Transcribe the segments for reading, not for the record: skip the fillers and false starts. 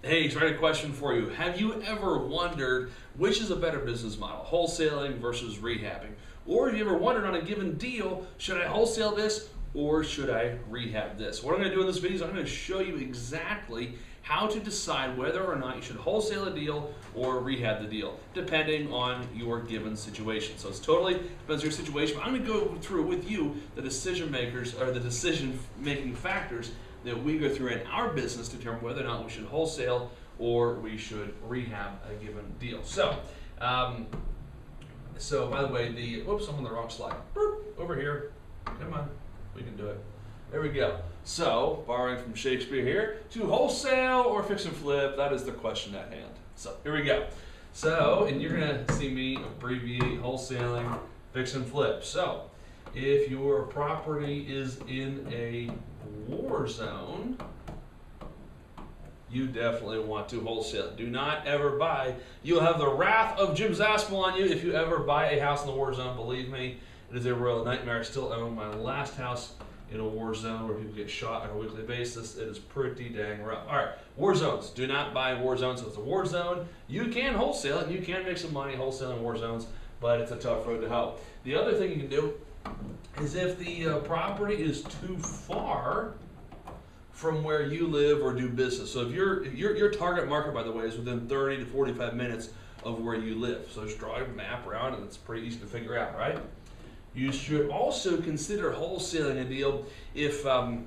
Hey, so I got a question for you. Have you ever wondered which is a better business model, wholesaling versus rehabbing? Or have you ever wondered on a given deal, should I wholesale this or should I rehab this? What I'm going to do in this video is I'm going to show you exactly how to decide whether or not you should wholesale a deal or rehab the deal, depending on your given situation. So it's totally depends on your situation. But I'm going to go through with you the decision makers or the decision making factors that we go through in our business to determine whether or not we should wholesale or we should rehab a given deal. So, by the way, whoops, I'm on the wrong slide. Boop, over here. Come on, we can do it. There we go. So, borrowing from Shakespeare here, to wholesale or fix and flip, that is the question at hand. So, here we go. So, and you're going to see me abbreviate wholesaling, fix and flip. So, if your property is in a war zone, you definitely want to wholesale. Do not ever buy. You'll have the wrath of Jim Zaspel on you if you ever buy a house in the war zone. Believe me, it is a real nightmare. I still own my last house in a war zone where people get shot on a weekly basis. It is pretty dang rough. All right, war zones. Do not buy war zones. So it's a war zone. You can wholesale it and you can make some money wholesaling war zones, but it's a tough road to hoe. The other thing you can do is if the property is too far from where you live or do business. So if your target market, by the way, is within 30 to 45 minutes of where you live. So just draw a map around and it's pretty easy to figure out, right? You should also consider wholesaling a deal if, how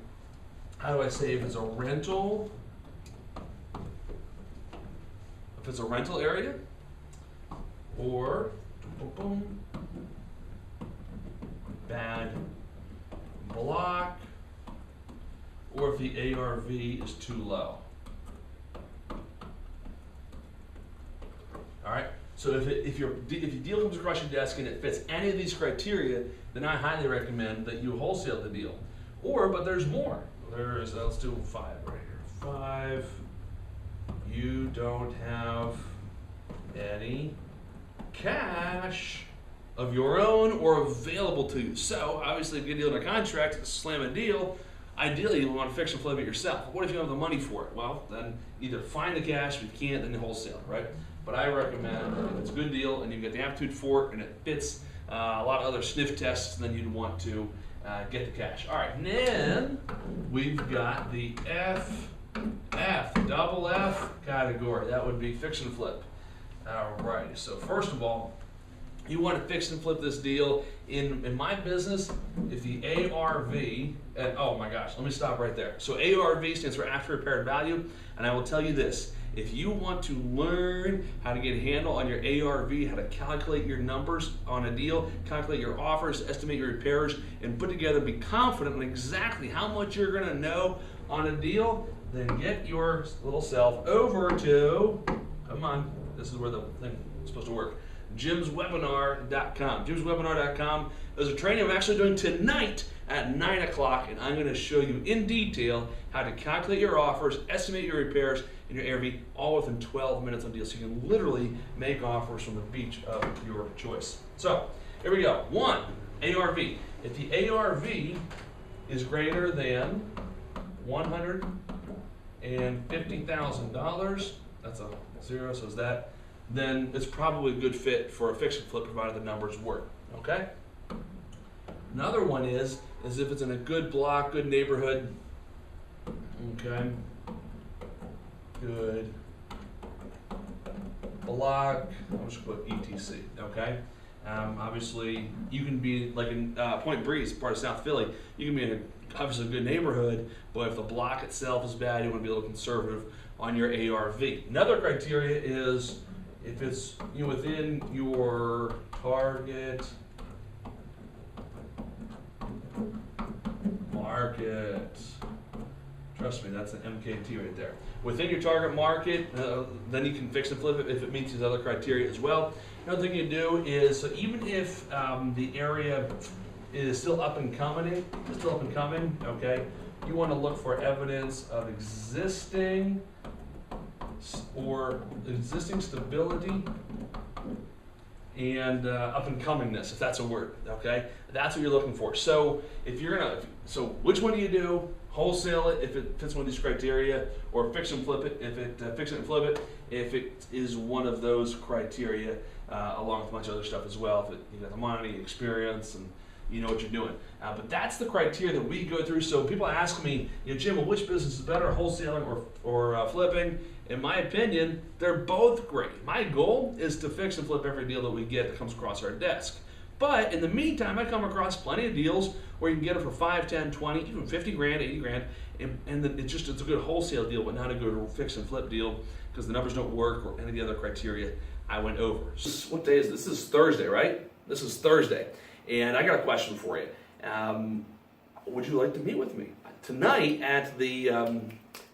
do I say, if it's a rental area, or bad block, or if the ARV is too low. All right. So if your deal comes across your desk and it fits any of these criteria, then I highly recommend that you wholesale the deal. But there's more. Let's do 5 right here. 5. You don't have any cash of your own or available to you. So obviously, if you get a deal under contract, slam a deal. Ideally, you want to fix and flip it yourself. What if you don't have the money for it? Well, then either find the cash. If you can't, then you wholesale, right? But I recommend if it's a good deal and you get the aptitude for it and it fits a lot of other sniff tests, then you'd want to get the cash. All right, and then we've got the double F category. That would be fix and flip. All right, so first of all, you want to fix and flip this deal. In my business, if the ARV, and oh my gosh, let me stop right there. So ARV stands for after repaired value, and I will tell you this. If you want to learn how to get a handle on your ARV, how to calculate your numbers on a deal, calculate your offers, estimate your repairs, and put together, be confident in exactly how much you're going to know on a deal, then get your little self over to, come on, this is where the thing is supposed to work, jimswebinar.com. Jimswebinar.com. There's a training I'm actually doing tonight at 9 o'clock, and I'm going to show you in detail how to calculate your offers, estimate your repairs, and your ARV all within 12 minutes on deals. So you can literally make offers from the beach of your choice. So here we go. 1, ARV. If the ARV is greater than $150,000, that's a 0, so is that, then it's probably a good fit for a fix and flip provided the numbers work, okay? Another one is if it's in a good block, good neighborhood, okay? Good block, I'll just put ETC, okay? Obviously, you can be like in Point Breeze, part of South Philly, you can be in obviously a good neighborhood, but if the block itself is bad, you want to be a little conservative on your ARV. Another criteria is if it's within your target market. Trust me, that's an MKT right there. Within your target market, then you can fix and flip it if it meets these other criteria as well. Another thing you do is, so even if the area is still up and coming, okay, you want to look for evidence of existing stability and up and comingness, if that's a word, okay? That's what you're looking for. So if you're gonna, so which one do you do? wholesale it if it fits one of these criteria, or fix and flip it if it fix it and flip it if it is one of those criteria, along with a bunch of other stuff as well. If you got the money, experience, and you know what you're doing. But that's the criteria that we go through. So people ask me, Jim, well, which business is better, wholesaling or flipping? In my opinion, they're both great. My goal is to fix and flip every deal that we get that comes across our desk. But in the meantime, I come across plenty of deals where you can get them for 5, 10, 20, even 50 grand, 80 grand, and it's a good wholesale deal, but not a good fix and flip deal because the numbers don't work or any of the other criteria I went over. What day is this? This is Thursday, right? This is Thursday. And I got a question for you. Would you like to meet with me? Tonight at the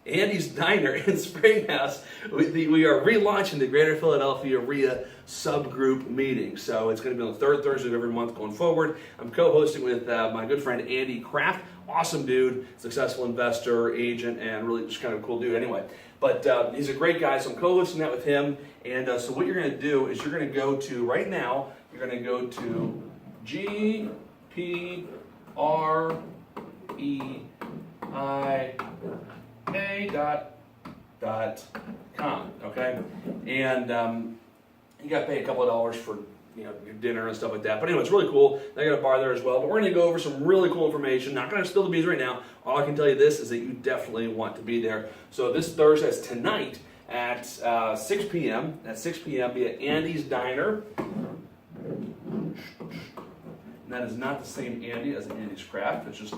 Andy's Diner in Springhouse, we are relaunching the Greater Philadelphia RIA subgroup meeting. So it's going to be on the third Thursday of every month going forward. I'm co-hosting with my good friend Andy Kraft. Awesome dude, successful investor, agent, and really just kind of a cool dude anyway. But he's a great guy, so I'm co-hosting that with him. And so what you're going to do is you're going to go to, right now, you're going to go to GPREIA.com, okay? And you got to pay a couple of dollars for your dinner and stuff like that. But anyway, it's really cool. They got a bar there as well. But we're going to go over some really cool information. Not going to spill the beans right now. All I can tell you this is that you definitely want to be there. So this Thursday is tonight at 6 p.m. At 6 p.m. be at Andy's Diner. And that is not the same Andy as Andy's Craft. It's just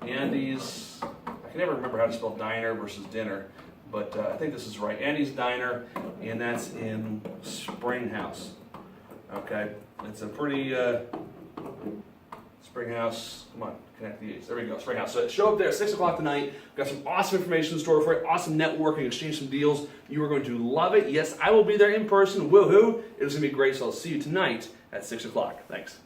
Andy's. I can never remember how to spell diner versus dinner, but I think this is right. Andy's Diner, and that's in Springhouse. Okay, it's a pretty Springhouse. Come on, connect the A's. There we go, Springhouse. So show up there at 6 o'clock tonight. We've got some awesome information in store for you. Awesome networking, exchange some deals. You are going to love it. Yes, I will be there in person. Woohoo! It is going to be great. So I'll see you tonight at 6 o'clock. Thanks.